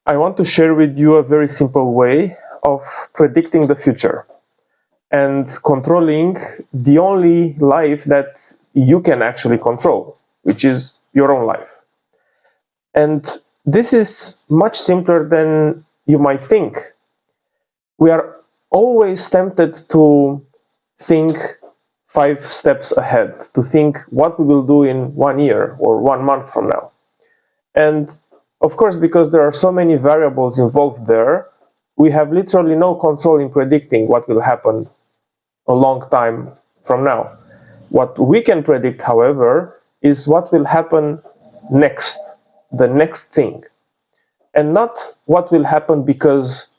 I want to share with you a very simple way of predicting the future and controlling the only life that you can actually control, which is your own life. And this is much simpler than you might think. We are always tempted to think 5 steps ahead, to think what we will do in 1 year or 1 month from now. And of course, because there are so many variables involved there, we have literally no control in predicting what will happen a long time from now. What we can predict, however, is what will happen next, the next thing. And not what will happen because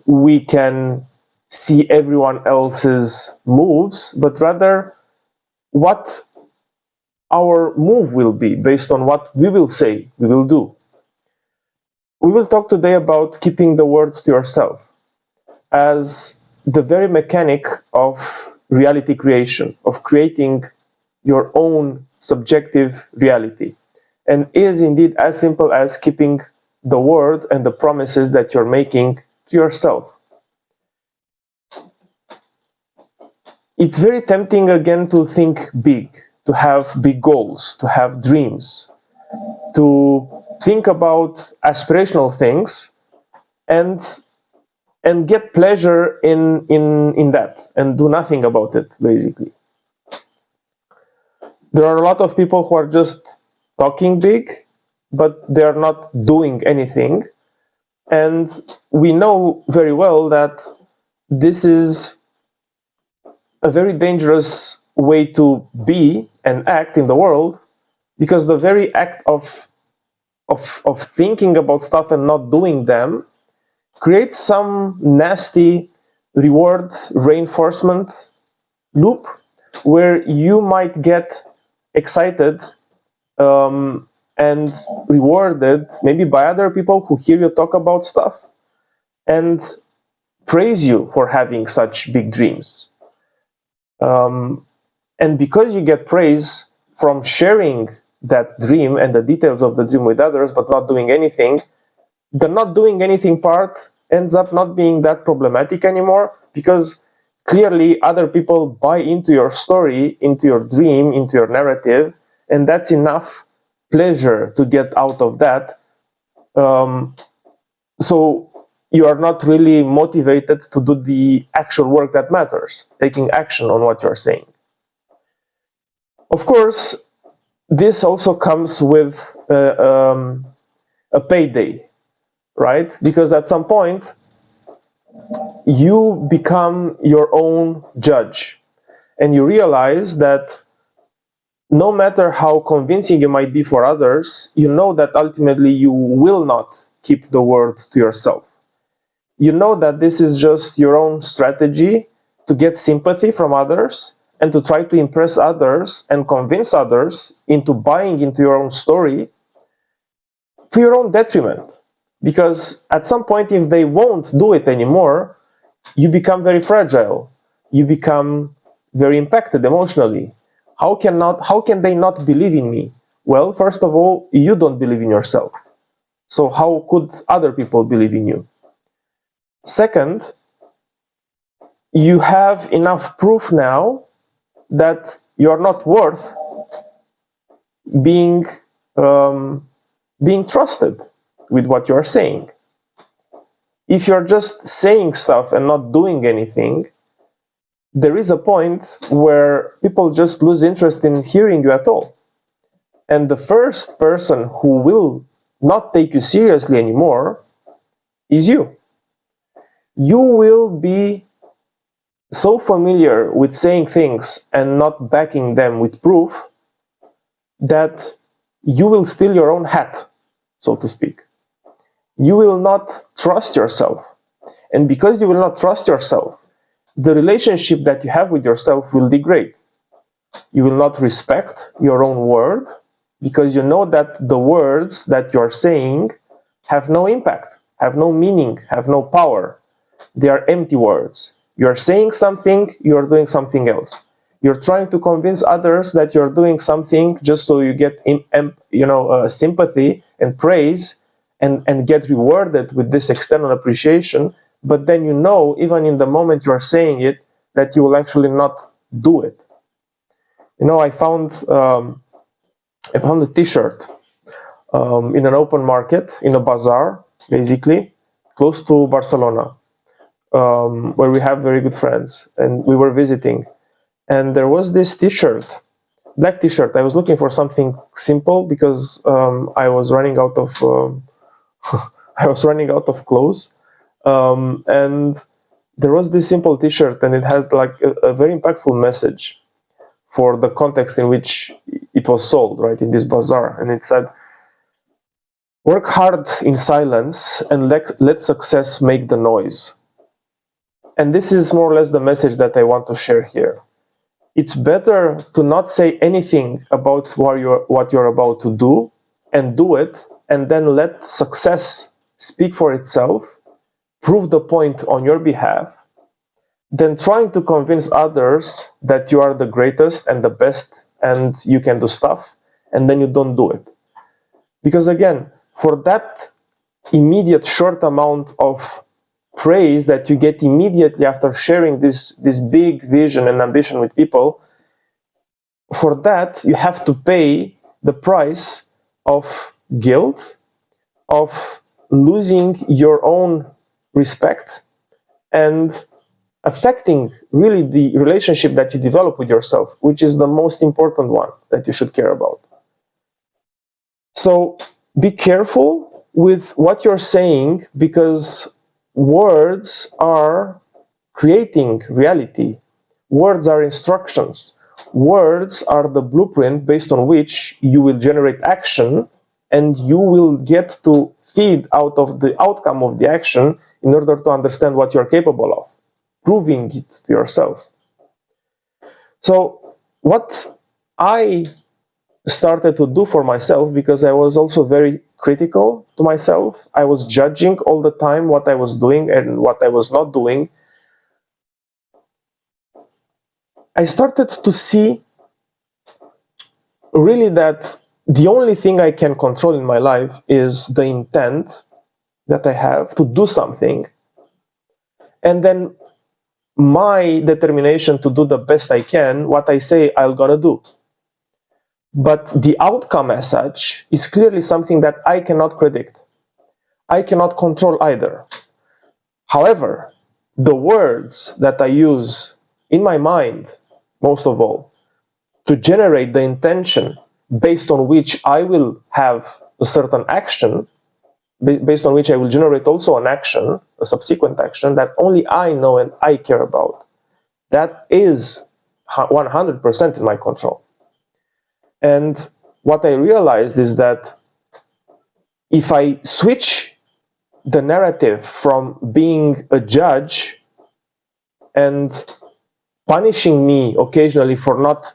we can see everyone else's moves, but rather what our move will be based on what we will say we will do. We will talk today about keeping the word to yourself as the very mechanic of reality creation, of creating your own subjective reality, and is indeed as simple as keeping the word and the promises that you're making to yourself. It's very tempting again to think big, to have big goals, to have dreams, to think about aspirational things and get pleasure in that and do nothing about it, basically. There are a lot of people who are just talking big, but they are not doing anything. And we know very well that this is a very dangerous way to be and act in the world, because the very act of thinking about stuff and not doing them creates some nasty reward reinforcement loop where you might get excited and rewarded maybe by other people who hear you talk about stuff and praise you for having such big dreams. And because you get praise from sharing that dream and the details of the dream with others, but not doing anything, the not doing anything part ends up not being that problematic anymore, because clearly other people buy into your story, into your dream, into your narrative, and that's enough pleasure to get out of that. So you are not really motivated to do the actual work that matters, taking action on what you're saying. Of course, this also comes with a payday, right? Because at some point, you become your own judge, and you realize that no matter how convincing you might be for others, you know that ultimately you will not keep the word to yourself. You know that this is just your own strategy to get sympathy from others and to try to impress others and convince others into buying into your own story to your own detriment. Because at some point, if they won't do it anymore, you become very fragile. You become very impacted emotionally. How can they not believe in me? Well, first of all, you don't believe in yourself. So how could other people believe in you? Second, you have enough proof now that you're not worth being trusted with what you're saying. If you're just saying stuff and not doing anything, there is a point where people just lose interest in hearing you at all. And the first person who will not take you seriously anymore is you. You will be so familiar with saying things and not backing them with proof that you will steal your own hat, so to speak. You will not trust yourself. And because you will not trust yourself, the relationship that you have with yourself will degrade. You will not respect your own word, because you know that the words that you're saying have no impact, have no meaning, have no power. They are empty words. You're saying something, you're doing something else. You're trying to convince others that you're doing something just so you get sympathy and praise, and get rewarded with this external appreciation, but then you know, even in the moment you are saying it, that you will actually not do it. You know, I found a T-shirt in an open market, in a bazaar, basically, close to Barcelona, where we have very good friends, and we were visiting. And there was this T-shirt, black T-shirt. I was looking for something simple because I was running out of I was running out of clothes, and there was this simple T-shirt, and it had like a very impactful message for the context in which it was sold, right, in this bazaar. And it said, "Work hard in silence and let success make the noise." And this is more or less the message that I want to share here. It's better to not say anything about what you're about to do, and do it, and then let success speak for itself, prove the point on your behalf, than trying to convince others that you are the greatest and the best and you can do stuff, and then you don't do it. Because again, for that immediate short amount of praise that you get immediately after sharing this big vision and ambition with people, for that you have to pay the price of guilt, of losing your own respect, and affecting really the relationship that you develop with yourself, which is the most important one that you should care about. So be careful with what you're saying, because words are creating reality. Words are instructions. Words are the blueprint based on which you will generate action, and you will get to feed out of the outcome of the action in order to understand what you're capable of, proving it to yourself. So what I started to do for myself, because I was also very critical to myself, I was judging all the time what I was doing and what I was not doing, I started to see really that the only thing I can control in my life is the intent that I have to do something, and then my determination to do the best I can, what I say I'm gonna do. But the outcome as such is clearly something that I cannot predict. I cannot control either. However, the words that I use in my mind, most of all, to generate the intention based on which I will have a certain action, based on which I will generate also an action, a subsequent action that only I know and I care about, that is 100% in my control. And what I realized is that if I switch the narrative from being a judge and punishing me occasionally for not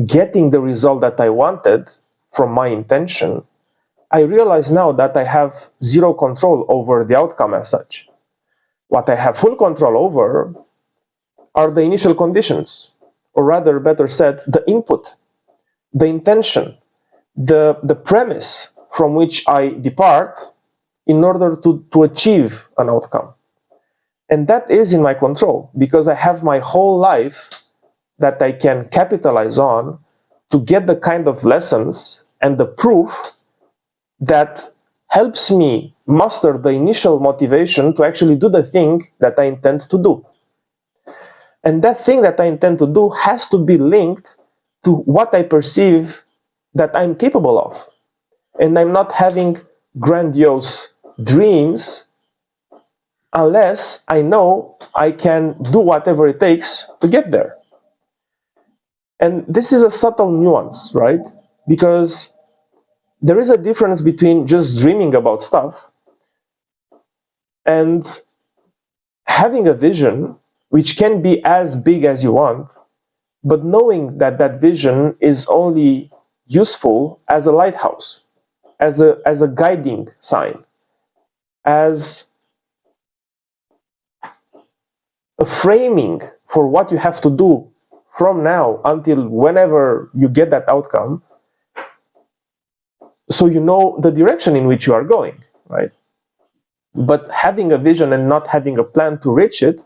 getting the result that I wanted from my intention, I realize now that I have zero control over the outcome as such. What I have full control over are the initial conditions, or rather, better said, the input, the intention, the premise from which I depart in order to achieve an outcome. And that is in my control, because I have my whole life that I can capitalize on to get the kind of lessons and the proof that helps me master the initial motivation to actually do the thing that I intend to do. And that thing that I intend to do has to be linked to what I perceive that I'm capable of. And I'm not having grandiose dreams unless I know I can do whatever it takes to get there. And this is a subtle nuance, right? Because there is a difference between just dreaming about stuff and having a vision which can be as big as you want, but knowing that that vision is only useful as a lighthouse, as a guiding sign, as a framing for what you have to do from now until whenever you get that outcome, so you know the direction in which you are going. right? But having a vision and not having a plan to reach it,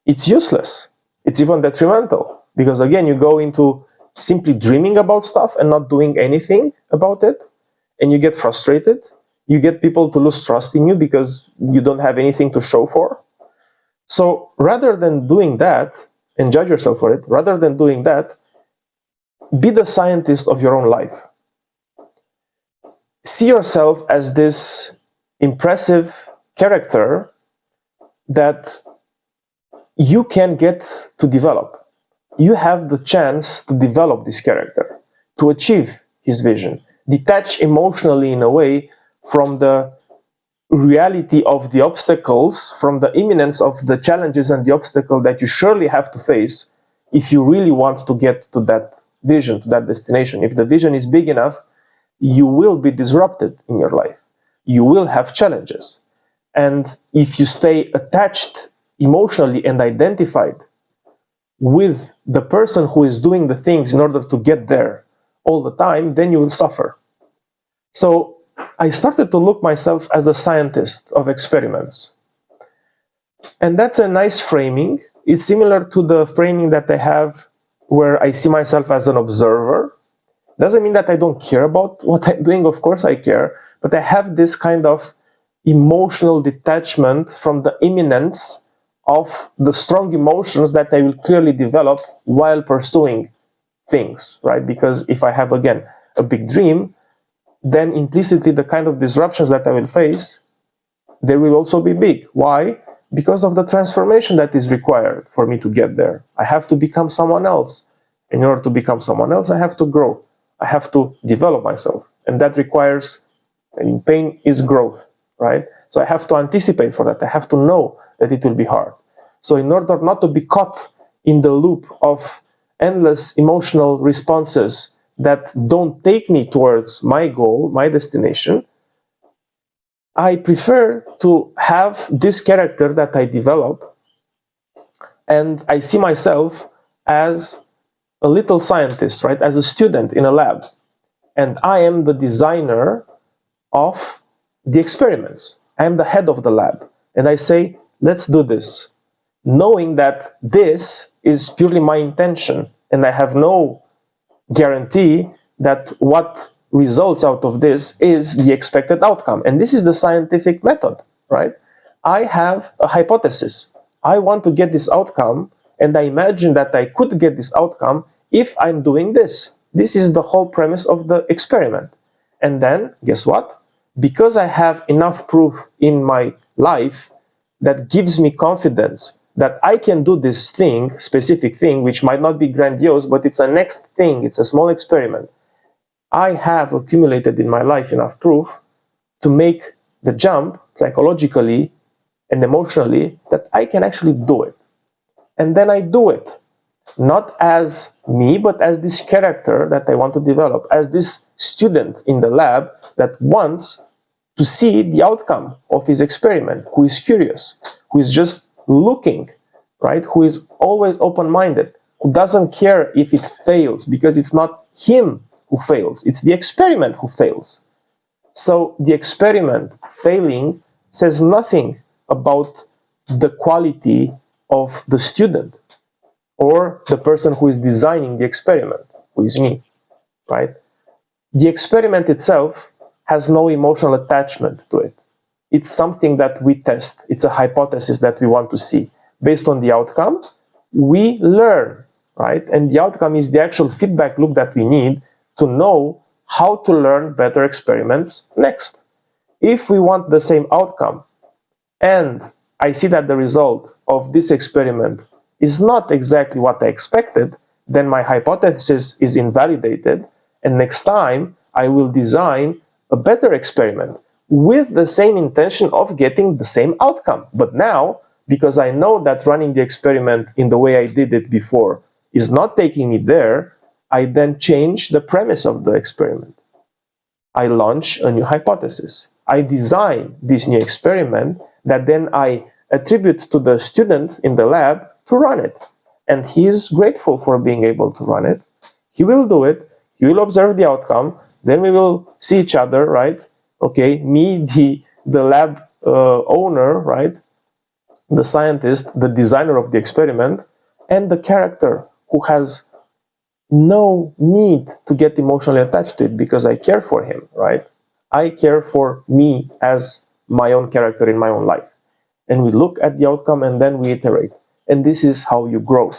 it's useless. It's even detrimental, because again, you go into simply dreaming about stuff and not doing anything about it, and you get frustrated. You get people to lose trust in you because you don't have anything to show for. So rather than doing that and judge yourself for it, rather than doing that, be the scientist of your own life. See yourself as this impressive character that you can get to develop. You have the chance to develop this character, to achieve his vision. Detach emotionally in a way from the reality of the obstacles, from the imminence of the challenges and the obstacle that you surely have to face if you really want to get to that vision, to that destination. If the vision is big enough, you will be disrupted in your life. You will have challenges. And if you stay attached emotionally and identified with the person who is doing the things in order to get there all the time, then you will suffer. So I started to look myself as a scientist of experiments. And that's a nice framing. It's similar to the framing that I have where I see myself as an observer. Doesn't mean that I don't care about what I'm doing. Of course I care. But I have this kind of emotional detachment from the imminence of the strong emotions that I will clearly develop while pursuing things, right? Because if I have, again, a big dream, then implicitly the kind of disruptions that I will face, they will also be big. Why? Because of the transformation that is required for me to get there. I have to become someone else. In order to become someone else, I have to grow. I have to develop myself. And that requires, I mean, pain is growth, right? So I have to anticipate for that. I have to know that it will be hard. So in order not to be caught in the loop of endless emotional responses that don't take me towards my goal, my destination, I prefer to have this character that I develop, and I see myself as a little scientist, right? As a student in a lab. And I am the designer of the experiments. I am the head of the lab. And I say, let's do this, knowing that this is purely my intention, and I have no guarantee that what results out of this is the expected outcome. And this is the scientific method, right? I have a hypothesis. I want to get this outcome, and I imagine that I could get this outcome if I'm doing this. This is the whole premise of the experiment. And then, guess what? Because I have enough proof in my life that gives me confidence that I can do this thing, specific thing, which might not be grandiose, but it's a next thing, it's a small experiment. I have accumulated in my life enough proof to make the jump psychologically and emotionally that I can actually do it. And then I do it, not as me, but as this character that I want to develop, as this student in the lab that wants to see the outcome of his experiment, who is curious, who is just looking, right? Who is always open-minded, who doesn't care if it fails, because it's not him who fails, it's the experiment who fails. So the experiment failing says nothing about the quality of the student or the person who is designing the experiment, who is me, right? The experiment itself has no emotional attachment to it. It's something that we test. It's a hypothesis that we want to see. Based on the outcome, we learn, right? And the outcome is the actual feedback loop that we need to know how to learn better experiments next. If we want the same outcome, and I see that the result of this experiment is not exactly what I expected, then my hypothesis is invalidated, and next time I will design a better experiment with the same intention of getting the same outcome. But now, because I know that running the experiment in the way I did it before is not taking me there, I then change the premise of the experiment. I launch a new hypothesis. I design this new experiment that then I attribute to the student in the lab to run it. And he is grateful for being able to run it. He will do it. He will observe the outcome. Then we will see each other, right? Okay, me, the lab owner, right? The scientist, the designer of the experiment, and the character who has no need to get emotionally attached to it because I care for him, right? I care for me as my own character in my own life. And we look at the outcome and then we iterate. And this is how you grow.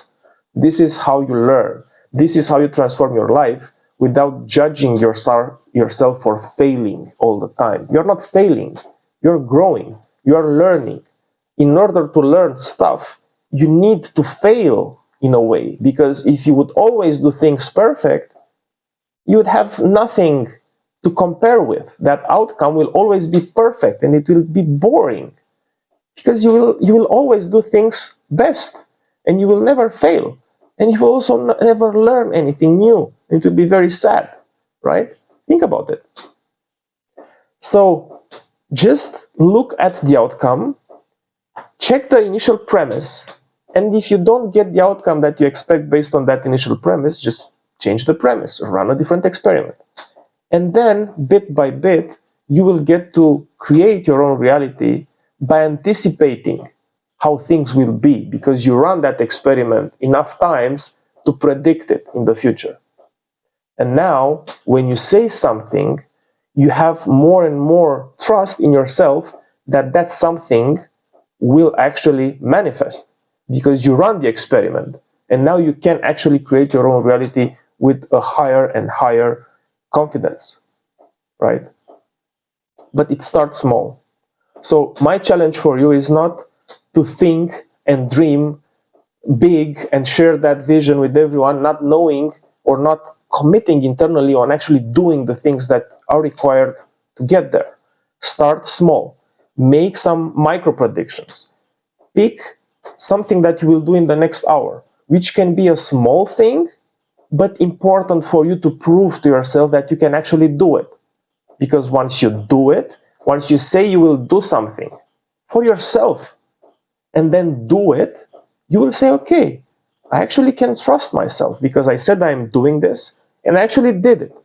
This is how you learn. This is how you transform your life without judging yourself for failing all the time. You're not failing. You're growing. You're learning. In order to learn stuff, you need to fail in a way, because if you would always do things perfect, you would have nothing to compare with. That outcome will always be perfect and it will be boring, because you will always do things best and you will never fail, and you will also never learn anything new. It will be very sad, right? Think about it. So just look at the outcome, check the initial premise, and if you don't get the outcome that you expect based on that initial premise, just change the premise, run a different experiment. And then, bit by bit, you will get to create your own reality by anticipating how things will be, because you run that experiment enough times to predict it in the future. And now, when you say something, you have more and more trust in yourself that that something will actually manifest, because you run the experiment and now you can actually create your own reality with a higher and higher confidence, right? But it starts small. So my challenge for you is not to think and dream big and share that vision with everyone, not knowing or not committing internally on actually doing the things that are required to get there. Start small. Make some micro predictions. Pick something that you will do in the next hour, which can be a small thing, but important for you to prove to yourself that you can actually do it. Because once you do it, once you say you will do something for yourself and then do it, you will say, okay, I actually can trust myself because I said I'm doing this and I actually did it.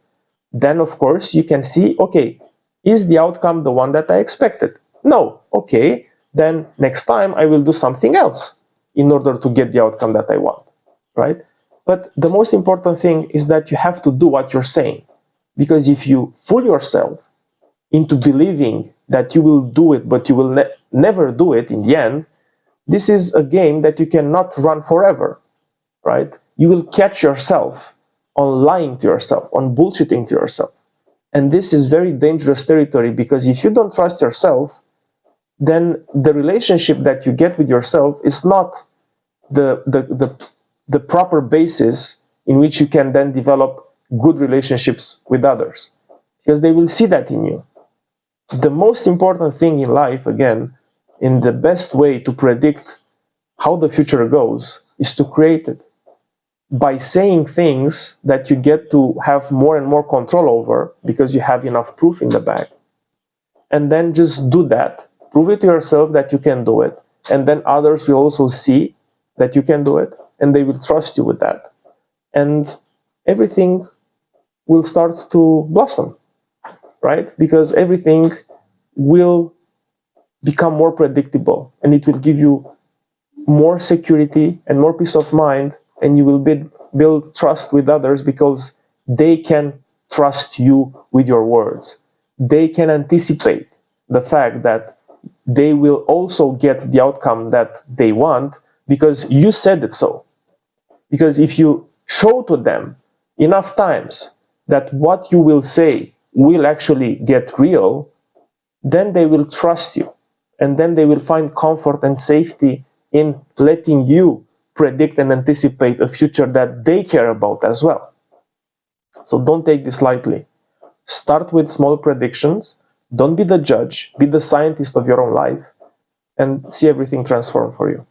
Then, of course, you can see, okay, is the outcome the one that I expected? No. Okay, then next time I will do something else in order to get the outcome that I want, right? But the most important thing is that you have to do what you're saying. Because if you fool yourself into believing that you will do it, but you will never do it in the end, this is a game that you cannot run forever, right? You will catch yourself on lying to yourself, on bullshitting to yourself. And this is very dangerous territory, because if you don't trust yourself, then the relationship that you get with yourself is not the proper basis in which you can then develop good relationships with others, because they will see that in you. The most important thing in life, again, in the best way to predict how the future goes, is to create it by saying things that you get to have more and more control over because you have enough proof in the bag. And then just do that. Prove it to yourself that you can do it. And then others will also see that you can do it, and they will trust you with that. And everything will start to blossom, right? Because everything will become more predictable, and it will give you more security and more peace of mind, and you will build trust with others because they can trust you with your words. They can anticipate the fact that they will also get the outcome that they want because you said it so. Because if you show to them enough times that what you will say will actually get real, then they will trust you. And then they will find comfort and safety in letting you predict and anticipate a future that they care about as well. So don't take this lightly. Start with small predictions. Don't be the judge. Be the scientist of your own life and see everything transform for you.